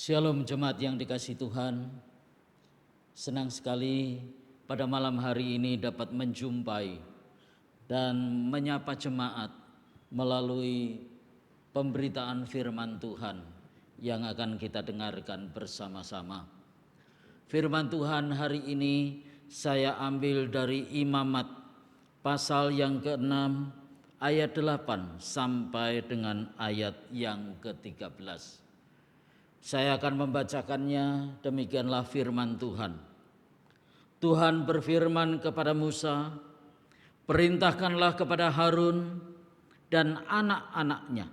Shalom jemaat yang dikasihi Tuhan. Senang sekali pada malam hari ini dapat menjumpai dan menyapa jemaat melalui pemberitaan firman Tuhan yang akan kita dengarkan bersama-sama. Firman Tuhan hari ini saya ambil dari Imamat pasal yang ke-6 ayat 8 sampai dengan ayat yang ke-13. Saya akan membacakannya, demikianlah firman Tuhan. Tuhan berfirman kepada Musa, perintahkanlah kepada Harun dan anak-anaknya.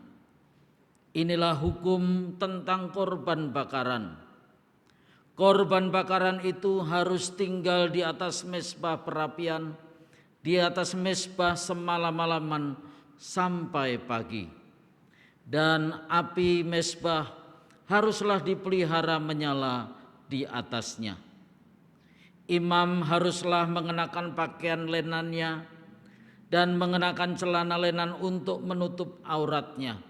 Inilah hukum tentang korban bakaran. Korban bakaran itu harus tinggal di atas mezbah perapian, di atas mezbah semalam-malaman sampai pagi. Dan api mezbah haruslah dipelihara menyala di atasnya. Imam haruslah mengenakan pakaian lenannya dan mengenakan celana lenan untuk menutup auratnya.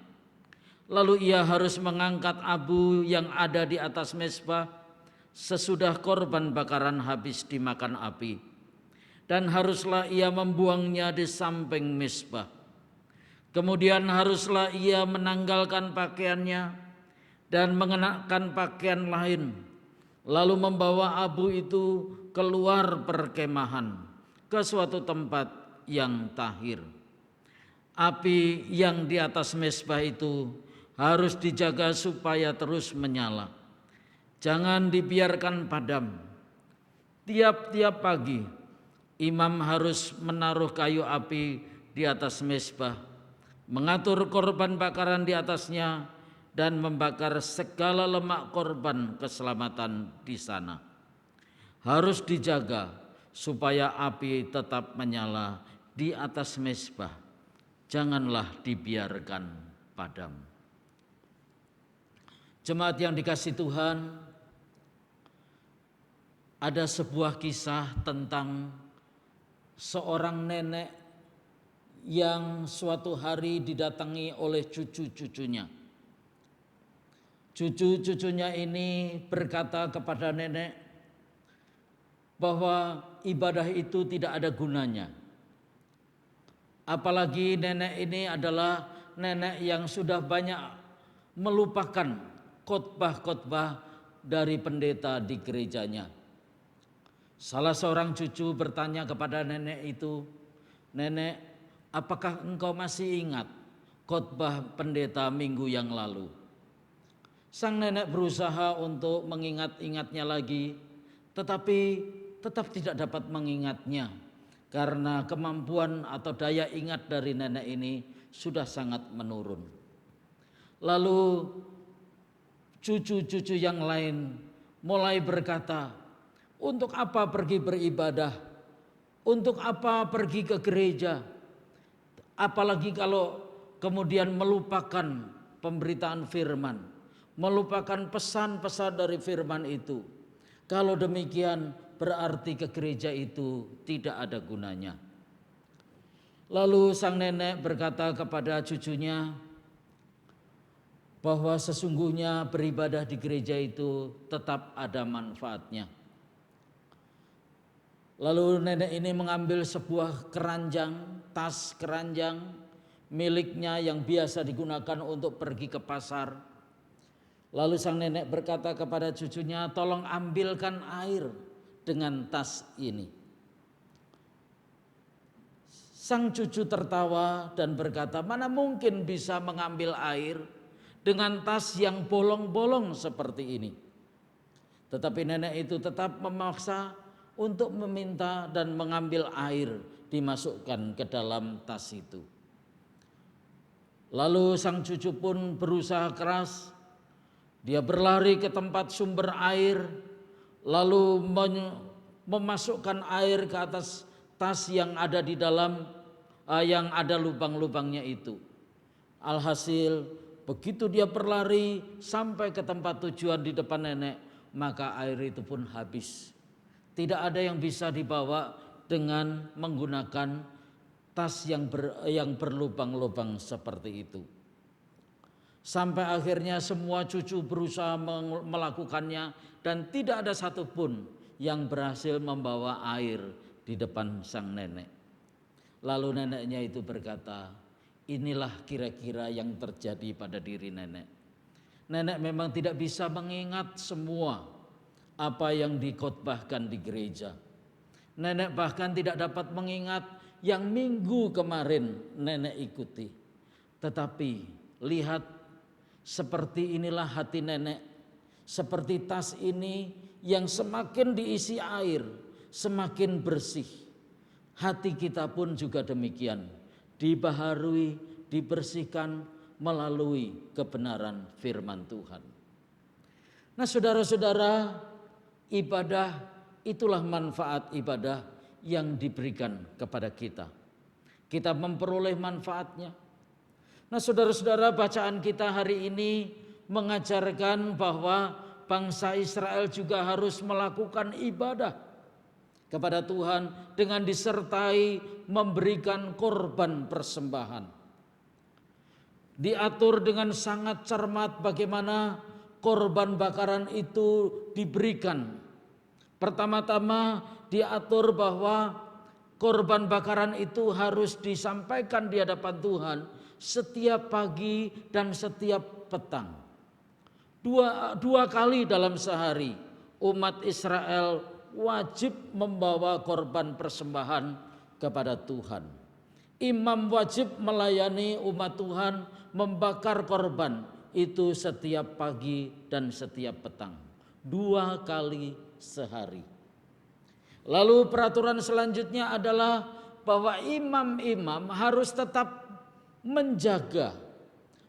Lalu ia harus mengangkat abu yang ada di atas mezbah sesudah korban bakaran habis dimakan api, dan haruslah ia membuangnya di samping mezbah. Kemudian haruslah ia menanggalkan pakaiannya dan mengenakan pakaian lain, lalu membawa abu itu keluar perkemahan ke suatu tempat yang tahir. Api yang di atas mezbah itu harus dijaga supaya terus menyala, jangan dibiarkan padam. Tiap-tiap pagi imam harus menaruh kayu api di atas mezbah, mengatur korban bakaran di atasnya, dan membakar segala lemak korban keselamatan di sana. Harus dijaga supaya api tetap menyala di atas mezbah, janganlah dibiarkan padam. Jemaat yang dikasihi Tuhan, ada sebuah kisah tentang seorang nenek yang suatu hari didatangi oleh cucu-cucunya. Cucu-cucunya ini berkata kepada nenek bahwa ibadah itu tidak ada gunanya. Apalagi nenek ini adalah nenek yang sudah banyak melupakan khotbah-khotbah dari pendeta di gerejanya. Salah seorang cucu bertanya kepada nenek itu, "Nenek, apakah engkau masih ingat khotbah pendeta minggu yang lalu?" Sang nenek berusaha untuk mengingat-ingatnya lagi, tetapi tetap tidak dapat mengingatnya karena kemampuan atau daya ingat dari nenek ini sudah sangat menurun. Lalu cucu-cucu yang lain mulai berkata, "Untuk apa pergi beribadah? Untuk apa pergi ke gereja? Apalagi kalau kemudian melupakan pemberitaan firman, melupakan pesan-pesan dari firman itu. Kalau demikian berarti ke gereja itu tidak ada gunanya." Lalu sang nenek berkata kepada cucunya bahwa sesungguhnya beribadah di gereja itu tetap ada manfaatnya. Lalu nenek ini mengambil sebuah keranjang, tas keranjang miliknya yang biasa digunakan untuk pergi ke pasar. Lalu sang nenek berkata kepada cucunya, "Tolong ambilkan air dengan tas ini." Sang cucu tertawa dan berkata, "Mana mungkin bisa mengambil air dengan tas yang bolong-bolong seperti ini?" Tetapi nenek itu tetap memaksa untuk meminta dan mengambil air dimasukkan ke dalam tas itu. Lalu sang cucu pun berusaha keras. Dia berlari ke tempat sumber air, lalu memasukkan air ke atas tas yang ada di dalam, yang ada lubang-lubangnya itu. Alhasil begitu dia berlari sampai ke tempat tujuan di depan nenek, maka air itu pun habis. Tidak ada yang bisa dibawa dengan menggunakan tas yang berlubang-lubang seperti itu. Sampai akhirnya semua cucu berusaha melakukannya dan tidak ada satupun yang berhasil membawa air di depan sang nenek. Lalu neneknya itu berkata, inilah kira-kira yang terjadi pada diri nenek. Nenek memang tidak bisa mengingat semua apa yang dikhotbahkan di gereja. Nenek bahkan tidak dapat mengingat yang minggu kemarin nenek ikuti. Tetapi lihat, seperti inilah hati nenek, seperti tas ini yang semakin diisi air, semakin bersih. Hati kita pun juga demikian, dibaharui, dibersihkan melalui kebenaran firman Tuhan. Nah saudara-saudara, ibadah itulah manfaat ibadah yang diberikan kepada kita. Kita memperoleh manfaatnya. Nah saudara-saudara, bacaan kita hari ini mengajarkan bahwa bangsa Israel juga harus melakukan ibadah kepada Tuhan dengan disertai memberikan korban persembahan. Diatur dengan sangat cermat bagaimana korban bakaran itu diberikan. Pertama-tama diatur bahwa korban bakaran itu harus disampaikan di hadapan Tuhan setiap pagi dan setiap petang. Dua kali dalam sehari umat Israel wajib membawa korban persembahan kepada Tuhan. Imam wajib melayani umat Tuhan membakar korban itu setiap pagi dan setiap petang. 2 kali sehari. Lalu peraturan selanjutnya adalah bahwa imam-imam harus tetap menjaga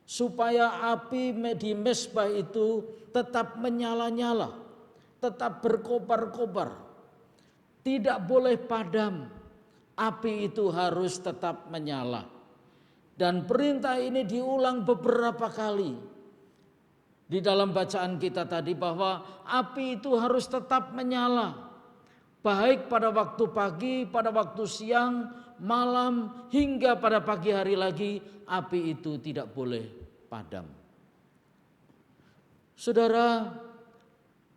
supaya api di mezbah itu tetap menyala-nyala, tetap berkobar-kobar, tidak boleh padam. Api itu harus tetap menyala. Dan perintah ini diulang beberapa kali di dalam bacaan kita tadi, bahwa api itu harus tetap menyala, baik pada waktu pagi, pada waktu siang, malam, hingga pada pagi hari lagi api itu tidak boleh padam. Saudara,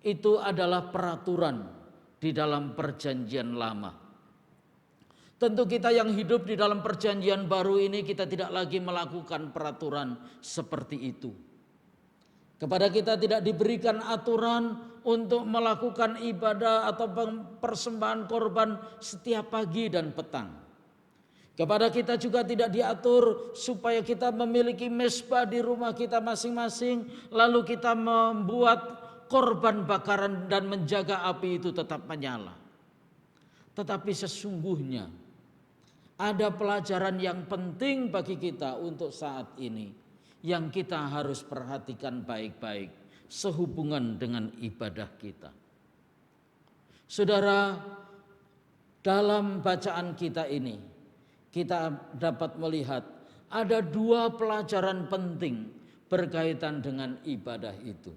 itu adalah peraturan di dalam perjanjian lama. Tentu kita yang hidup di dalam perjanjian baru ini, kita tidak lagi melakukan peraturan seperti itu. Kepada kita tidak diberikan aturan untuk melakukan ibadah atau persembahan korban setiap pagi dan petang. Kepada kita juga tidak diatur supaya kita memiliki mezbah di rumah kita masing-masing, lalu kita membuat korban bakaran dan menjaga api itu tetap menyala. Tetapi sesungguhnya ada pelajaran yang penting bagi kita untuk saat ini yang kita harus perhatikan baik-baik sehubungan dengan ibadah kita. Saudara, dalam bacaan kita ini kita dapat melihat ada 2 pelajaran penting berkaitan dengan ibadah itu.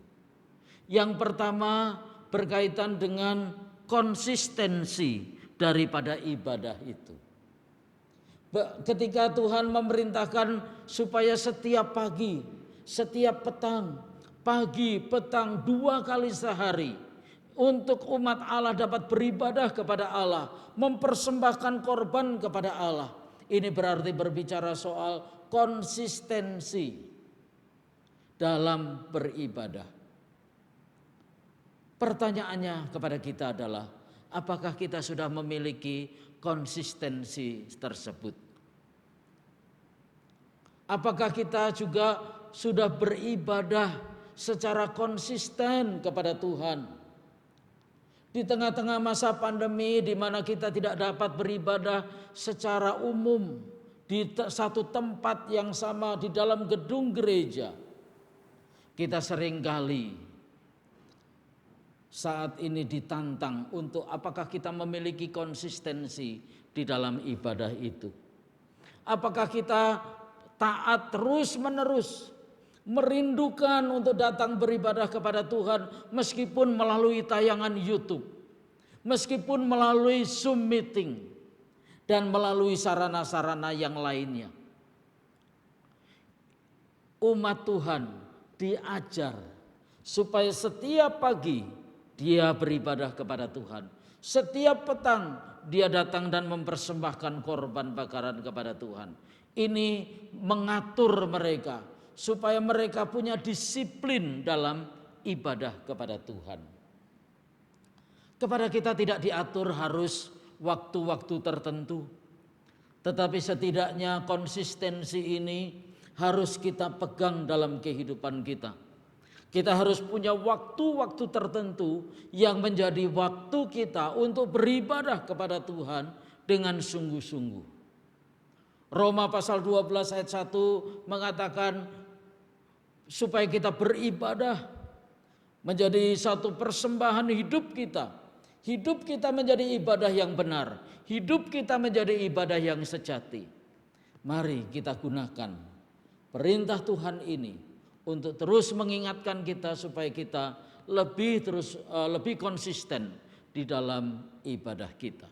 Yang pertama berkaitan dengan konsistensi daripada ibadah itu. Ketika Tuhan memerintahkan supaya setiap pagi, setiap petang, pagi, petang 2 kali sehari untuk umat Allah dapat beribadah kepada Allah, mempersembahkan korban kepada Allah. Ini berarti berbicara soal konsistensi dalam beribadah. Pertanyaannya kepada kita adalah, apakah kita sudah memiliki konsistensi tersebut? Apakah kita juga sudah beribadah secara konsisten kepada Tuhan? Di tengah-tengah masa pandemi di mana kita tidak dapat beribadah secara umum di satu tempat yang sama di dalam gedung gereja, kita seringkali saat ini ditantang untuk apakah kita memiliki konsistensi di dalam ibadah itu. Apakah kita taat terus-menerus, merindukan untuk datang beribadah kepada Tuhan meskipun melalui tayangan YouTube, meskipun melalui Zoom meeting, dan melalui sarana-sarana yang lainnya. umat Tuhan diajar supaya setiap pagi dia beribadah kepada Tuhan. Setiap petang dia datang dan mempersembahkan korban bakaran kepada Tuhan. Ini mengatur mereka supaya mereka punya disiplin dalam ibadah kepada Tuhan. Kepada kita tidak diatur harus waktu-waktu tertentu, tetapi setidaknya konsistensi ini harus kita pegang dalam kehidupan kita. Kita harus punya waktu-waktu tertentu yang menjadi waktu kita untuk beribadah kepada Tuhan dengan sungguh-sungguh. Roma pasal 12 ayat 1 mengatakan supaya kita beribadah menjadi satu persembahan hidup kita. Hidup kita menjadi ibadah yang benar. Hidup kita menjadi ibadah yang sejati. Mari kita gunakan perintah Tuhan ini untuk terus mengingatkan kita supaya kita lebih konsisten di dalam ibadah kita.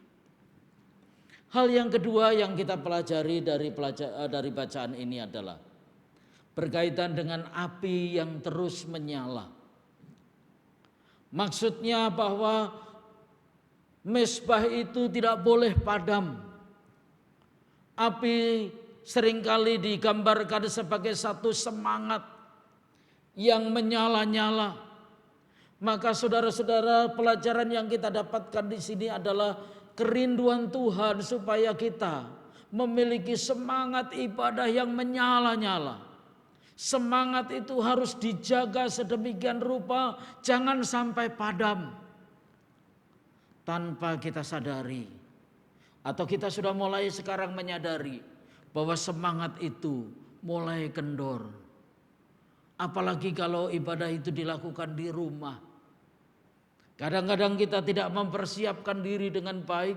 Hal yang kedua yang kita pelajari dari bacaan ini adalah berkaitan dengan api yang terus menyala. Maksudnya bahwa mezbah itu tidak boleh padam. Api seringkali digambarkan sebagai satu semangat yang menyala-nyala. Maka saudara-saudara, pelajaran yang kita dapatkan di sini adalah kerinduan Tuhan supaya kita memiliki semangat ibadah yang menyala-nyala. Semangat itu harus dijaga sedemikian rupa, jangan sampai padam. Tanpa kita sadari, atau kita sudah mulai sekarang menyadari bahwa semangat itu mulai kendor. Apalagi kalau ibadah itu dilakukan di rumah. Kadang-kadang kita tidak mempersiapkan diri dengan baik.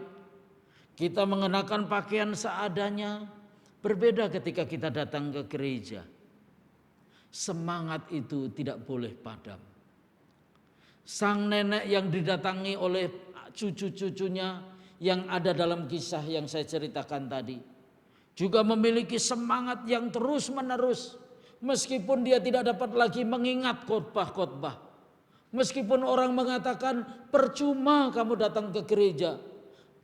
Kita mengenakan pakaian seadanya. Berbeda ketika kita datang ke gereja. Semangat itu tidak boleh padam. Sang nenek yang didatangi oleh cucu-cucunya yang ada dalam kisah yang saya ceritakan tadi juga memiliki semangat yang terus-menerus. Meskipun dia tidak dapat lagi mengingat khotbah-khotbah. Meskipun orang mengatakan percuma kamu datang ke gereja.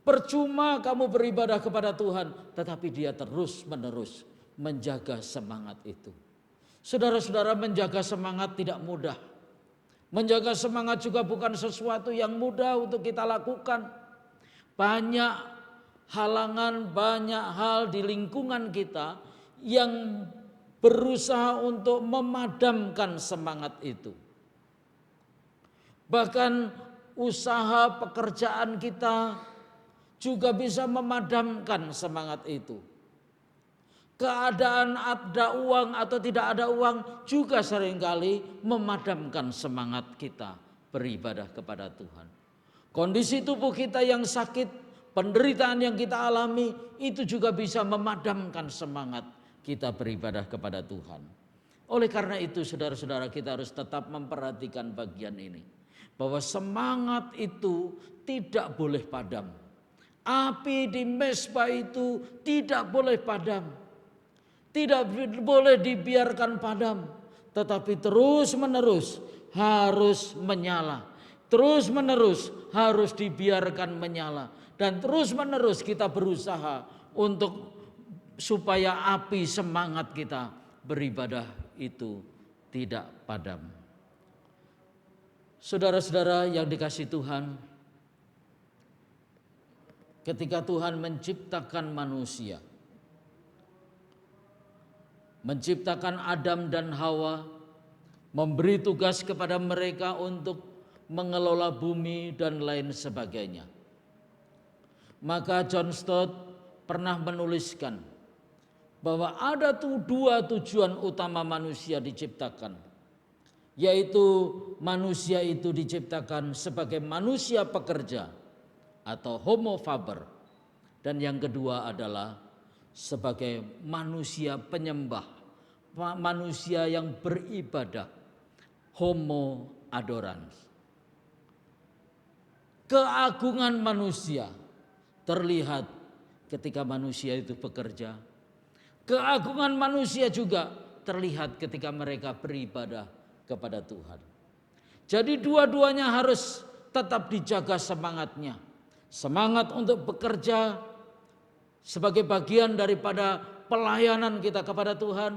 Percuma kamu beribadah kepada Tuhan. Tetapi dia terus-menerus menjaga semangat itu. Saudara-saudara, menjaga semangat tidak mudah. Menjaga semangat juga bukan sesuatu yang mudah untuk kita lakukan. Banyak halangan, banyak hal di lingkungan kita yang berusaha untuk memadamkan semangat itu. Bahkan usaha pekerjaan kita juga bisa memadamkan semangat itu. Keadaan ada uang atau tidak ada uang juga seringkali memadamkan semangat kita beribadah kepada Tuhan. Kondisi tubuh kita yang sakit, penderitaan yang kita alami itu juga bisa memadamkan semangat kita beribadah kepada Tuhan. Oleh karena itu saudara-saudara, kita harus tetap memperhatikan bagian ini. Bahwa semangat itu tidak boleh padam. Api di mezbah itu tidak boleh padam. Tidak boleh dibiarkan padam. Tetapi terus-menerus harus menyala. Terus-menerus harus dibiarkan menyala. Dan terus-menerus kita berusaha untuk supaya api semangat kita beribadah itu tidak padam. Saudara-saudara yang dikasihi Tuhan, ketika Tuhan menciptakan manusia, menciptakan Adam dan Hawa, memberi tugas kepada mereka untuk mengelola bumi dan lain sebagainya. Maka John Stott pernah menuliskan bahwa ada dua tujuan utama manusia diciptakan, yaitu manusia itu diciptakan sebagai manusia pekerja atau homo faber, dan yang kedua adalah sebagai manusia penyembah, manusia yang beribadah, homo adorans. Keagungan manusia terlihat ketika manusia itu bekerja. Keagungan manusia juga terlihat ketika mereka beribadah kepada Tuhan. Jadi dua-duanya harus tetap dijaga semangatnya. Semangat untuk bekerja sebagai bagian daripada pelayanan kita kepada Tuhan,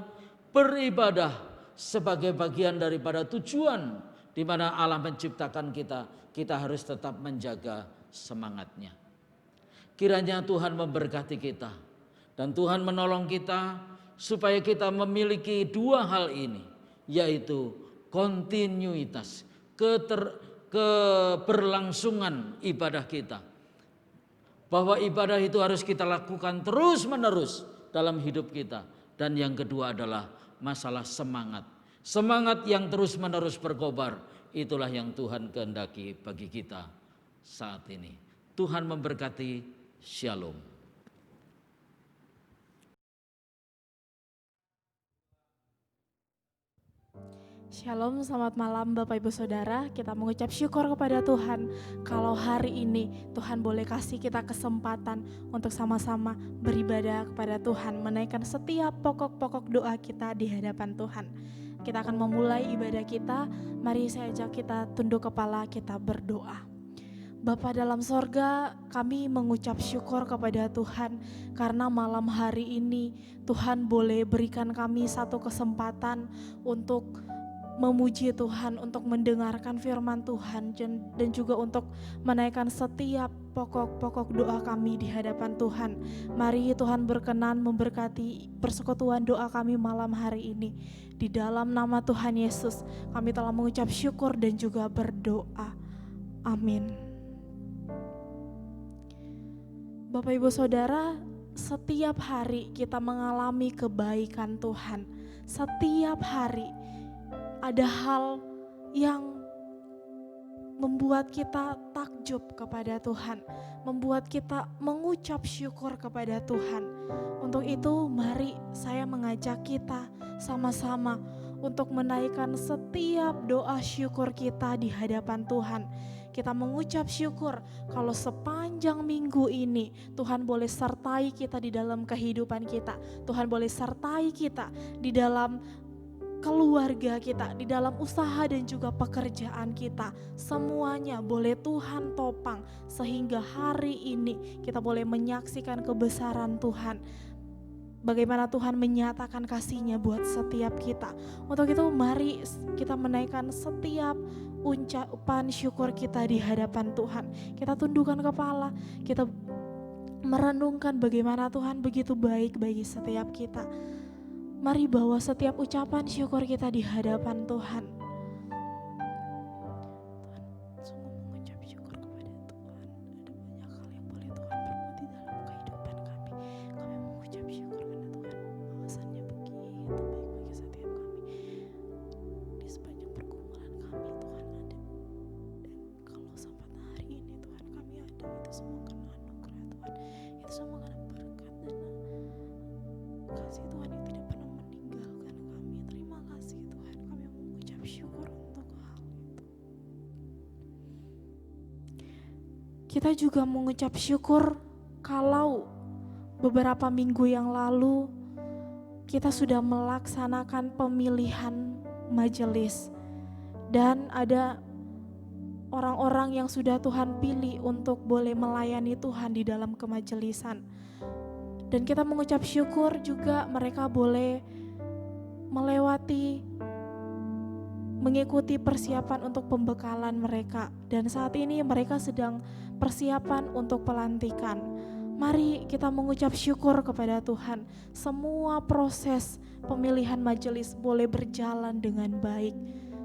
beribadah sebagai bagian daripada tujuan di mana Allah menciptakan kita harus tetap menjaga semangatnya. Kiranya Tuhan memberkati kita dan Tuhan menolong kita supaya kita memiliki dua hal ini, yaitu kontinuitas, keberlangsungan ibadah kita. Bahwa ibadah itu harus kita lakukan terus menerus dalam hidup kita. Dan yang kedua adalah masalah semangat. Semangat yang terus menerus berkobar, itulah yang Tuhan kehendaki bagi kita saat ini. Tuhan memberkati. Shalom. Shalom, selamat malam Bapak Ibu Saudara. Kita mengucap syukur kepada Tuhan kalau hari ini Tuhan boleh kasih kita kesempatan untuk sama-sama beribadah kepada Tuhan, menaikkan setiap pokok-pokok doa kita di hadapan Tuhan. Kita akan memulai ibadah kita. Mari saya ajak kita tunduk kepala, kita berdoa. Bapa dalam sorga, kami mengucap syukur kepada Tuhan karena malam hari ini Tuhan boleh berikan kami satu kesempatan untuk memuji Tuhan, untuk mendengarkan firman Tuhan dan juga untuk menaikkan setiap pokok-pokok doa kami di hadapan Tuhan. Mari Tuhan berkenan memberkati persekutuan doa kami malam hari ini. Di dalam nama Tuhan Yesus kami telah mengucap syukur dan juga berdoa. Amin. Bapak Ibu Saudara, setiap hari kita mengalami kebaikan Tuhan. Setiap hari ada hal yang membuat kita takjub kepada Tuhan, membuat kita mengucap syukur kepada Tuhan. Untuk itu mari saya mengajak kita sama-sama untuk menaikkan setiap doa syukur kita di hadapan Tuhan. Kita mengucap syukur kalau sepanjang minggu ini Tuhan boleh sertai kita di dalam kehidupan kita. Tuhan boleh sertai kita di dalam keluarga kita, di dalam usaha dan juga pekerjaan kita. Semuanya boleh Tuhan topang sehingga hari ini kita boleh menyaksikan kebesaran Tuhan. Bagaimana Tuhan menyatakan kasih-Nya buat setiap kita. Untuk itu mari kita menaikkan setiap ucapan syukur kita di hadapan Tuhan. Kita tundukkan kepala, kita merenungkan bagaimana Tuhan begitu baik bagi setiap kita. Mari bawa setiap ucapan syukur kita di hadapan Tuhan. Kita juga mengucap syukur kalau beberapa minggu yang lalu kita sudah melaksanakan pemilihan majelis dan ada orang-orang yang sudah Tuhan pilih untuk boleh melayani Tuhan di dalam kemajelisan. Dan kita mengucap syukur juga mereka boleh mengikuti persiapan untuk pembekalan mereka. Dan saat ini mereka sedang persiapan untuk pelantikan. Mari kita mengucap syukur kepada Tuhan. Semua proses pemilihan majelis boleh berjalan dengan baik.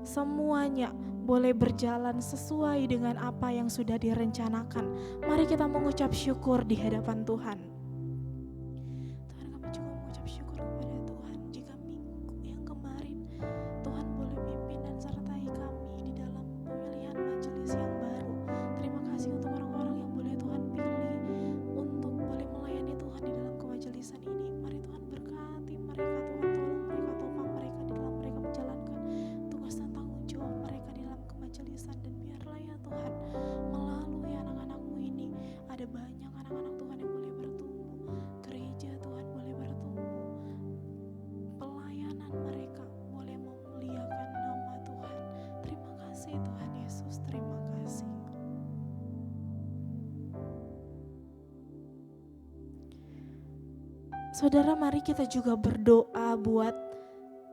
Semuanya boleh berjalan sesuai dengan apa yang sudah direncanakan. Mari kita mengucap syukur di hadapan Tuhan. Tuhan, kami juga mengucap syukur kepada Tuhan jika minggu yang kemarin Tuhan boleh pimpin dan sertai kami di dalam pemilihan majelis yang baru. Terima kasih untuk orang-orang yang boleh Tuhan pilih untuk boleh melayani Tuhan di dalam kemajelisan ini. Mari Tuhan berkati mereka, Tuhan tolong mereka, topang mereka di dalam mereka menjalankan tugas dan tanggung jawab mereka di dalam kemajelisan. Dan biarlah ya Tuhan, melalui anak-anak-Mu ini ada banyak anak-anak Tuhan yang boleh bertumbuh Saudara, mari kita juga berdoa buat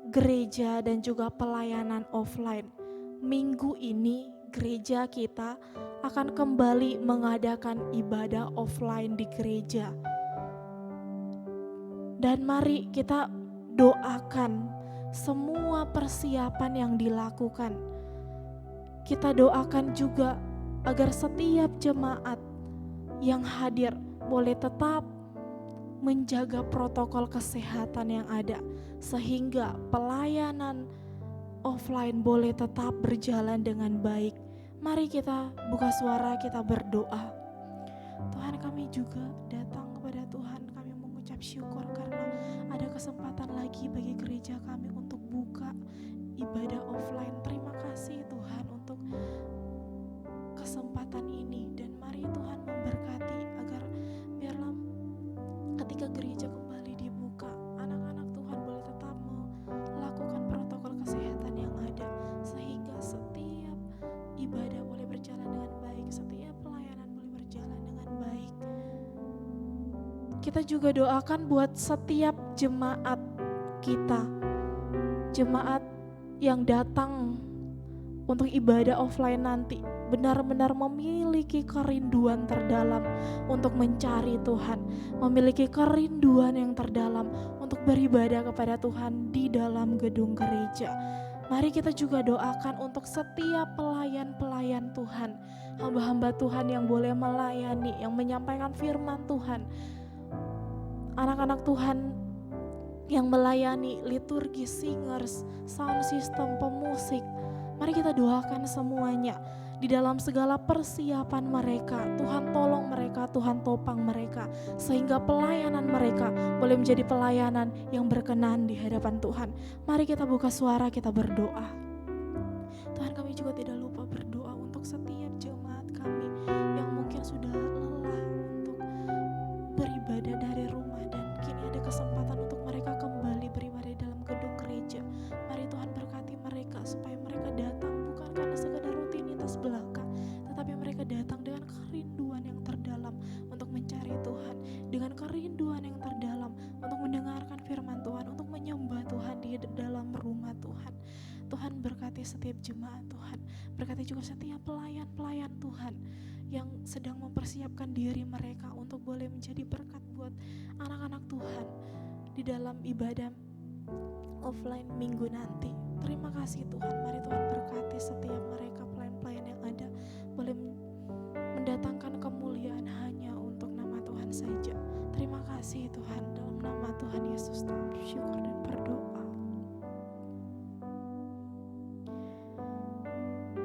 gereja dan juga pelayanan offline. Minggu ini gereja kita akan kembali mengadakan ibadah offline di gereja. Dan mari kita doakan semua persiapan yang dilakukan. Kita doakan juga agar setiap jemaat yang hadir boleh tetap menjaga protokol kesehatan yang ada, sehingga pelayanan offline boleh tetap berjalan dengan baik. Mari kita buka suara, kita berdoa. Tuhan, kami juga datang kepada Tuhan, kami mengucap syukur karena ada kesempatan lagi bagi gereja kami untuk buka ibadah offline. Terima kasih Tuhan untuk kesempatan ini, dan mari Tuhan memberkati agar biarlah ketika gereja kembali dibuka, anak-anak Tuhan boleh tetap melakukan protokol kesehatan yang ada, sehingga setiap ibadah boleh berjalan dengan baik, setiap pelayanan boleh berjalan dengan baik. Kita juga doakan buat setiap jemaat kita, jemaat yang datang untuk ibadah offline nanti benar-benar memiliki kerinduan terdalam untuk mencari Tuhan, memiliki kerinduan yang terdalam untuk beribadah kepada Tuhan di dalam gedung gereja. Mari kita juga doakan untuk setiap pelayan-pelayan Tuhan, hamba-hamba Tuhan yang boleh melayani, yang menyampaikan firman Tuhan, anak-anak Tuhan yang melayani liturgi, singers, sound system, pemusik. Mari kita doakan semuanya. Di dalam segala persiapan mereka, Tuhan tolong mereka, Tuhan topang mereka, sehingga pelayanan mereka boleh menjadi pelayanan yang berkenan di hadapan Tuhan. Mari kita buka suara, kita berdoa. Tuhan, kami juga tidak lupa berdoa untuk setiap jemaat kami yang mungkin sudah lelah untuk beribadah dari rumah, dan kini ada kesempatan untuk mereka kembali beribadah dalam gedung gereja. Mari Tuhan berkati mereka supaya mereka datang bukan karena sekedar rutinitas belaka, tetapi mereka datang dengan kerinduan yang terdalam untuk mencari Tuhan, dengan kerinduan yang terdalam untuk mendengarkan firman Tuhan, untuk menyembah Tuhan di dalam rumah Tuhan. Tuhan berkati setiap jemaat Tuhan, berkati juga setiap pelayan-pelayan Tuhan yang sedang mempersiapkan diri mereka untuk boleh menjadi berkat buat anak-anak Tuhan di dalam ibadah offline minggu nanti. Terima kasih Tuhan, mari Tuhan berkati setiap mereka, pelayan-pelayan yang ada, boleh mendatangkan kemuliaan hanya untuk nama Tuhan saja. Terima kasih Tuhan, dalam nama Tuhan Yesus Tuhan bersyukur dan berdoa.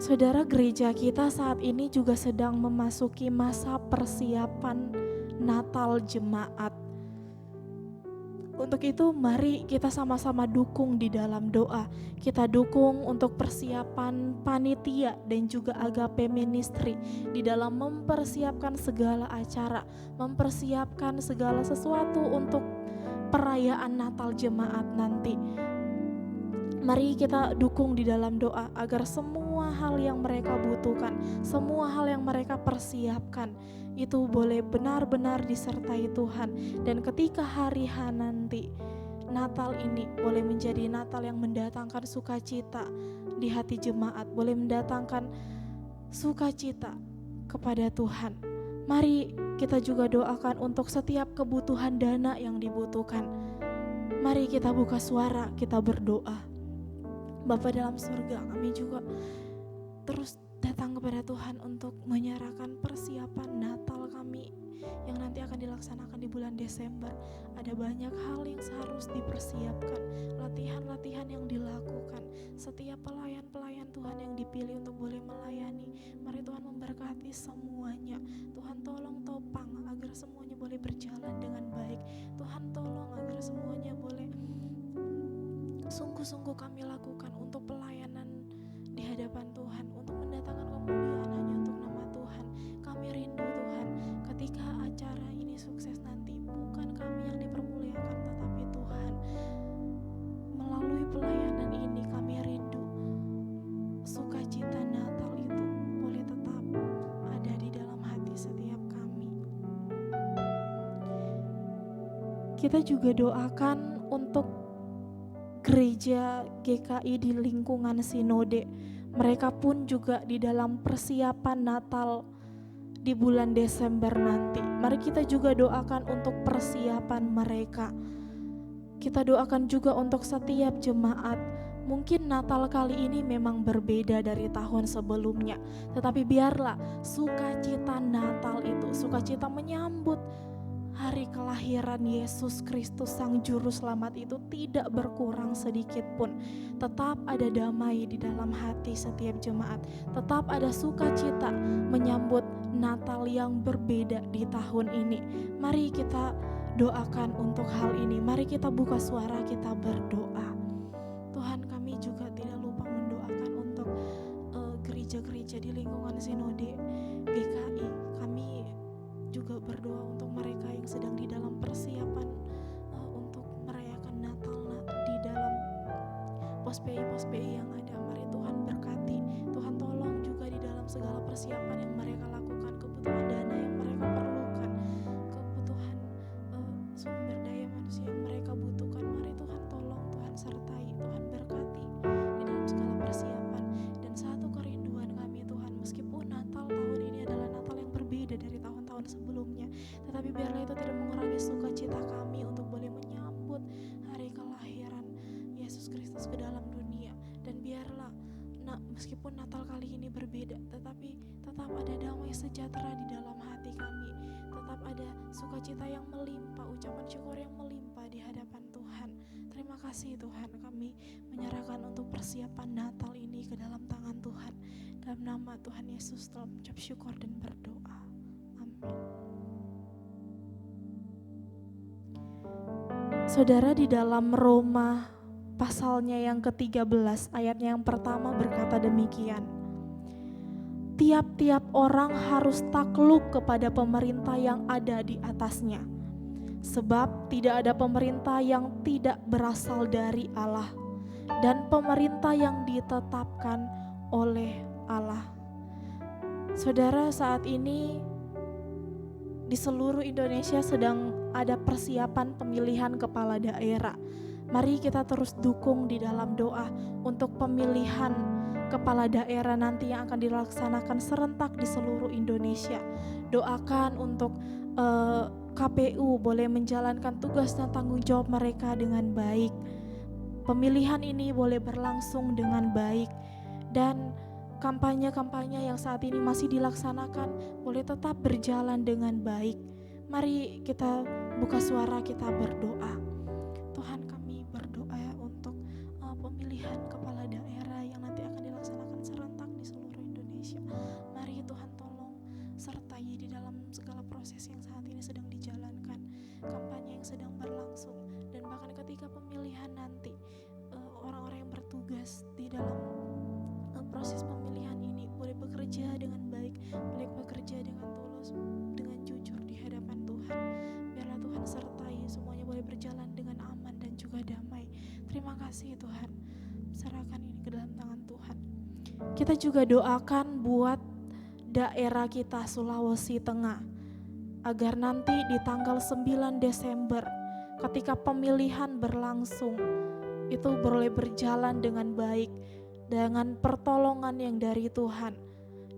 Saudara, gereja kita saat ini juga sedang memasuki masa persiapan Natal jemaat. Untuk itu mari kita sama-sama dukung di dalam doa. Kita dukung untuk persiapan panitia dan juga Agape Ministry di dalam mempersiapkan segala acara, mempersiapkan segala sesuatu untuk perayaan Natal jemaat nanti. Mari kita dukung di dalam doa agar semua hal yang mereka butuhkan, semua hal yang mereka persiapkan itu boleh benar-benar disertai Tuhan. Dan ketika hari H nanti, Natal ini boleh menjadi Natal yang mendatangkan sukacita di hati jemaat, boleh mendatangkan sukacita kepada Tuhan. Mari kita juga doakan untuk setiap kebutuhan dana yang dibutuhkan. Mari kita buka suara, kita berdoa. Bapa dalam surga, kami juga terus datang kepada Tuhan untuk menyerahkan persiapan Natal kami yang nanti akan dilaksanakan di bulan Desember. Ada banyak hal yang harus dipersiapkan, latihan-latihan yang dilakukan, setiap pelayan-pelayan Tuhan yang dipilih untuk boleh melayani. Mari Tuhan memberkati semuanya. Tuhan tolong topang agar semuanya boleh berjalan dengan baik. Tuhan tolong agar semuanya boleh sungguh-sungguh kami lakukan untuk pelayanan di hadapan Tuhan, untuk mendatangkan kemuliaan hanya untuk nama Tuhan. Kami rindu Tuhan, ketika acara ini sukses nanti, bukan kami yang dipermuliakan, tetapi Tuhan. Melalui pelayanan ini kami rindu sukacita Natal itu boleh tetap ada di dalam hati setiap kami. Kita juga doakan untuk gereja GKI di lingkungan sinode. Mereka pun juga di dalam persiapan Natal di bulan Desember nanti. Mari kita juga doakan untuk persiapan mereka. Kita doakan juga untuk setiap jemaat. Mungkin Natal kali ini memang berbeda dari tahun sebelumnya, tetapi biarlah sukacita Natal itu, sukacita menyambut hari kelahiran Yesus Kristus Sang Juru Selamat itu tidak berkurang sedikit pun. Tetap ada damai di dalam hati setiap jemaat. Tetap ada sukacita menyambut Natal yang berbeda di tahun ini. Mari kita doakan untuk hal ini. Mari kita buka suara, kita berdoa. Tuhan, kami juga tidak lupa mendoakan untuk gereja-gereja di lingkungan sinode GKI. Kami juga berdoa untuk mereka yang sedang di dalam persiapan untuk merayakan Natal di dalam pos PI yang ada. Mari Tuhan berkati, Tuhan tolong juga di dalam segala persiapan yang mereka lakukan, kebutuhan dana yang mereka perlukan, kebutuhan sumber daya manusia yang mereka butuhkan. Mari Tuhan tolong, Tuhan sertai, Tuhan berkati di dalam segala persiapan. Dan satu kerinduan kami Tuhan, meskipun Natal tahun ini adalah Natal yang berbeda dari tahun-tahun sebelumnya, tetapi biarlah itu tidak mengurangi sukacita kami untuk boleh menyambut hari kelahiran Yesus Kristus ke dalam dunia. Dan biarlah meskipun Natal kali ini berbeda, tetapi tetap ada damai sejahtera di dalam hati kami. Tetap ada sukacita yang melimpah, ucapan syukur yang melimpah di hadapan Tuhan. Terima kasih Tuhan, kami menyerahkan untuk persiapan Natal ini ke dalam tangan Tuhan. Dalam nama Tuhan Yesus telah mengucap syukur dan berdoa. Amin. Saudara, di dalam Roma pasalnya yang ke-13 ayatnya yang pertama berkata demikian. Tiap-tiap orang harus takluk kepada pemerintah yang ada di atasnya. Sebab tidak ada pemerintah yang tidak berasal dari Allah, dan pemerintah yang ditetapkan oleh Allah. Saudara, saat ini di seluruh Indonesia sedang ada persiapan pemilihan kepala daerah. Mari kita terus dukung di dalam doa untuk pemilihan kepala daerah nanti yang akan dilaksanakan serentak di seluruh Indonesia. Doakan untuk KPU boleh menjalankan tugas dan tanggung jawab mereka dengan baik. Pemilihan ini boleh berlangsung dengan baik, dan kampanye-kampanye yang saat ini masih dilaksanakan boleh tetap berjalan dengan baik. Mari kita buka suara, kita berdoa. Tuhan, kami berdoa untuk pemilihan kepala daerah yang nanti akan dilaksanakan serentak di seluruh Indonesia. Mari Tuhan tolong sertai di dalam segala proses yang saat ini sedang dijalankan, kampanye yang sedang berlangsung, dan bahkan ketika pemilihan nanti orang-orang yang bertugas di dalam proses pemilihan ini boleh bekerja dengan baik, boleh bekerja dengan tulus, dengan jujur di hadapan Tuhan. Biarlah Tuhan sertai semuanya boleh berjalan dengan aman dan juga damai. Terima kasih Tuhan, serahkan ini ke dalam tangan Tuhan. Kita juga doakan buat daerah kita Sulawesi Tengah, agar nanti di tanggal 9 Desember ketika pemilihan berlangsung itu boleh berjalan dengan baik, dengan pertolongan yang dari Tuhan,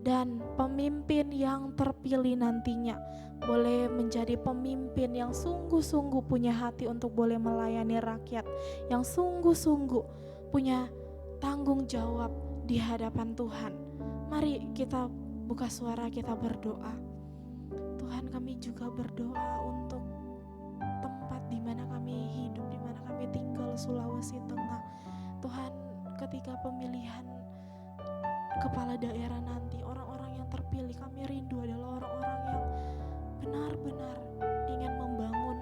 dan pemimpin yang terpilih nantinya boleh menjadi pemimpin yang sungguh-sungguh punya hati untuk boleh melayani rakyat, yang sungguh-sungguh punya tanggung jawab di hadapan Tuhan. Mari kita buka suara, kita berdoa. Tuhan, kami juga berdoa untuk tempat di mana kami hidup, di mana kami tinggal, Sulawesi Tengah. Tuhan, ketika pemilihan kepala daerah nanti, orang-orang yang terpilih kami rindu adalah orang-orang yang benar-benar ingin membangun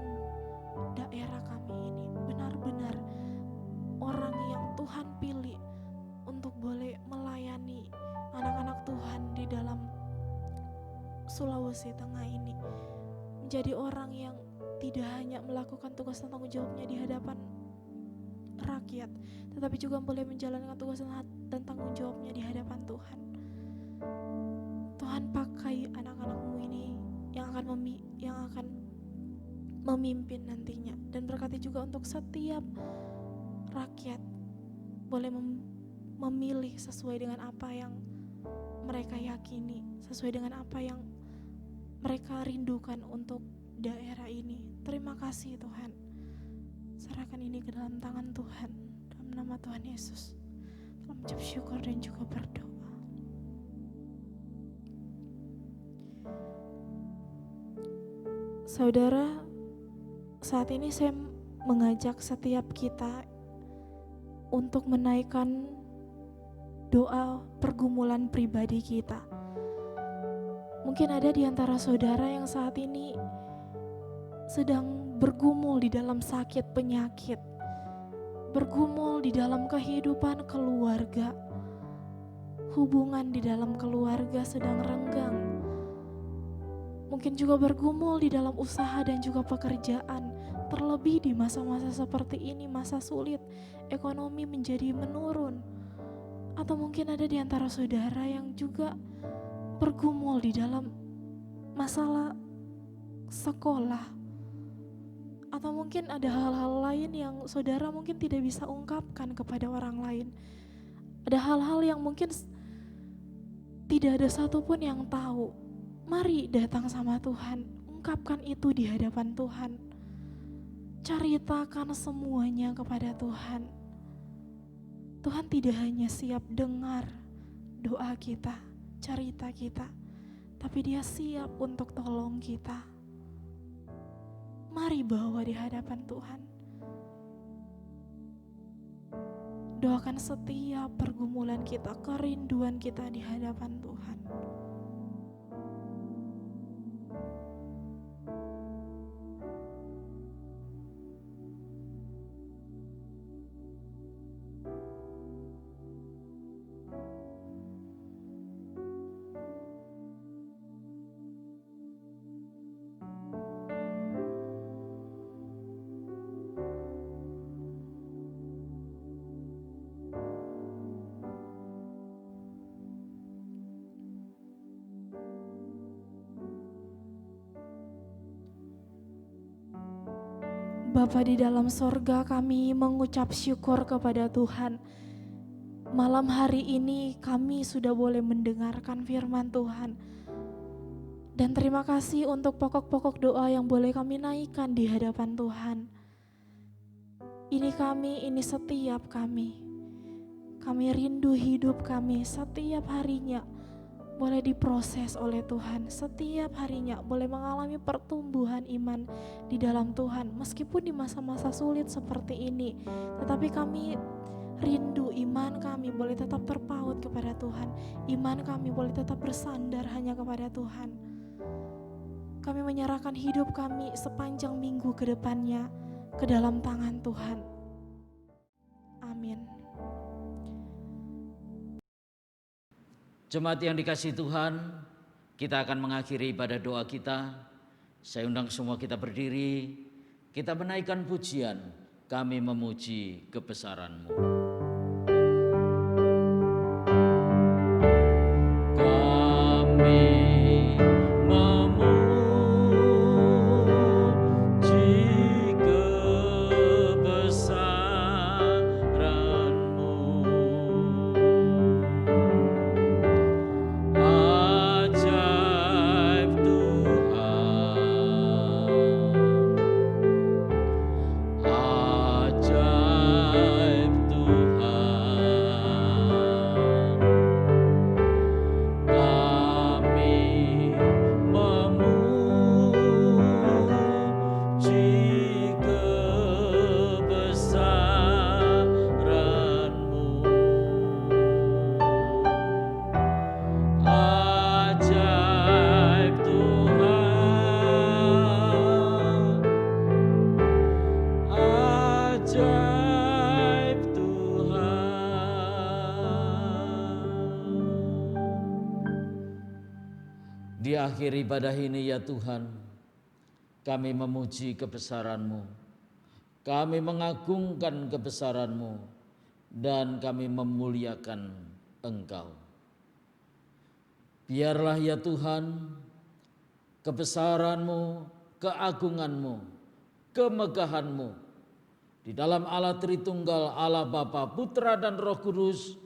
daerah kami ini, benar-benar orang yang Tuhan pilih untuk boleh melayani anak-anak Tuhan di dalam Sulawesi Tengah ini, menjadi orang yang tidak hanya melakukan tugas dan tanggung jawabnya di hadapan rakyat, tetapi juga boleh menjalankan tugas dan tanggung jawabnya di hadapan Tuhan. Tuhan, pakai anak-anak-Mu ini yang akan memimpin nantinya. Dan berkati juga untuk setiap rakyat boleh memilih sesuai dengan apa yang mereka yakini, sesuai dengan apa yang mereka rindukan untuk daerah ini. Terima kasih Tuhan. Serahkan ini ke dalam tangan Tuhan, dalam nama Tuhan Yesus. Dalam ucap syukur dan juga berdoa. Saudara, saat ini saya mengajak setiap kita untuk menaikkan doa pergumulan pribadi kita. Mungkin ada di antara saudara yang saat ini sedang bergumul di dalam sakit penyakit, bergumul di dalam kehidupan keluarga, hubungan di dalam keluarga sedang renggang. Mungkin juga bergumul di dalam usaha dan juga pekerjaan, terlebih di masa-masa seperti ini, masa sulit, ekonomi menjadi menurun. Atau mungkin ada di antara saudara yang juga bergumul di dalam masalah sekolah, atau mungkin ada hal-hal lain yang saudara mungkin tidak bisa ungkapkan kepada orang lain. Ada hal-hal yang mungkin tidak ada satupun yang tahu. Mari datang sama Tuhan, ungkapkan itu di hadapan Tuhan. Ceritakan semuanya kepada Tuhan. Tuhan tidak hanya siap dengar doa kita, cerita kita, tapi Dia siap untuk tolong kita. Mari bawa di hadapan Tuhan. Doakan setiap pergumulan kita, kerinduan kita di hadapan Tuhan. Bapa di dalam sorga, kami mengucap syukur kepada Tuhan. Malam hari ini kami sudah boleh mendengarkan firman Tuhan. Dan terima kasih untuk pokok-pokok doa yang boleh kami naikkan di hadapan Tuhan. Ini kami, ini setiap kami. Kami rindu hidup kami setiap harinya boleh diproses oleh Tuhan, setiap harinya boleh mengalami pertumbuhan iman di dalam Tuhan. Meskipun di masa-masa sulit seperti ini, tetapi kami rindu iman kami boleh tetap terpaut kepada Tuhan. Iman kami boleh tetap bersandar hanya kepada Tuhan. Kami menyerahkan hidup kami sepanjang minggu ke depannya ke dalam tangan Tuhan. Amin. Jemaat yang dikasihi Tuhan, kita akan mengakhiri ibadah doa kita. Saya undang semua kita berdiri, kita menaikkan pujian, kami memuji kebesaran-Mu. Di akhir ibadah ini ya Tuhan, kami memuji kebesaran-Mu, kami mengagungkan kebesaran-Mu, dan kami memuliakan Engkau. Biarlah ya Tuhan, kebesaran-Mu, keagungan-Mu kemegahan-Mu. Di dalam Allah Tritunggal, Allah Bapa, Putra dan Roh Kudus,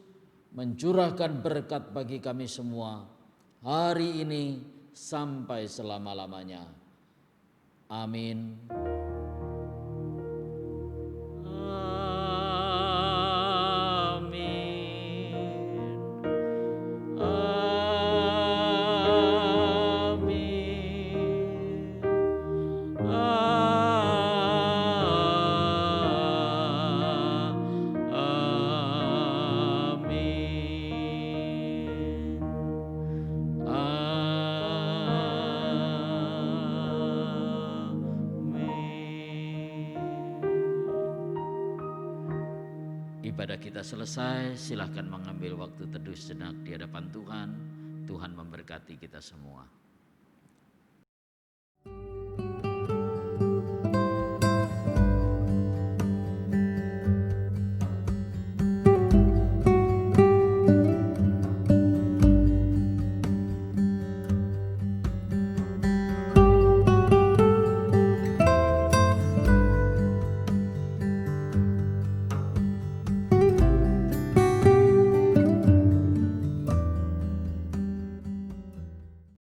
mencurahkan berkat bagi kami semua hari ini sampai selama-lamanya. Amin. Ibadah kita selesai, silahkan mengambil waktu teduh sejenak di hadapan Tuhan. Tuhan memberkati kita semua.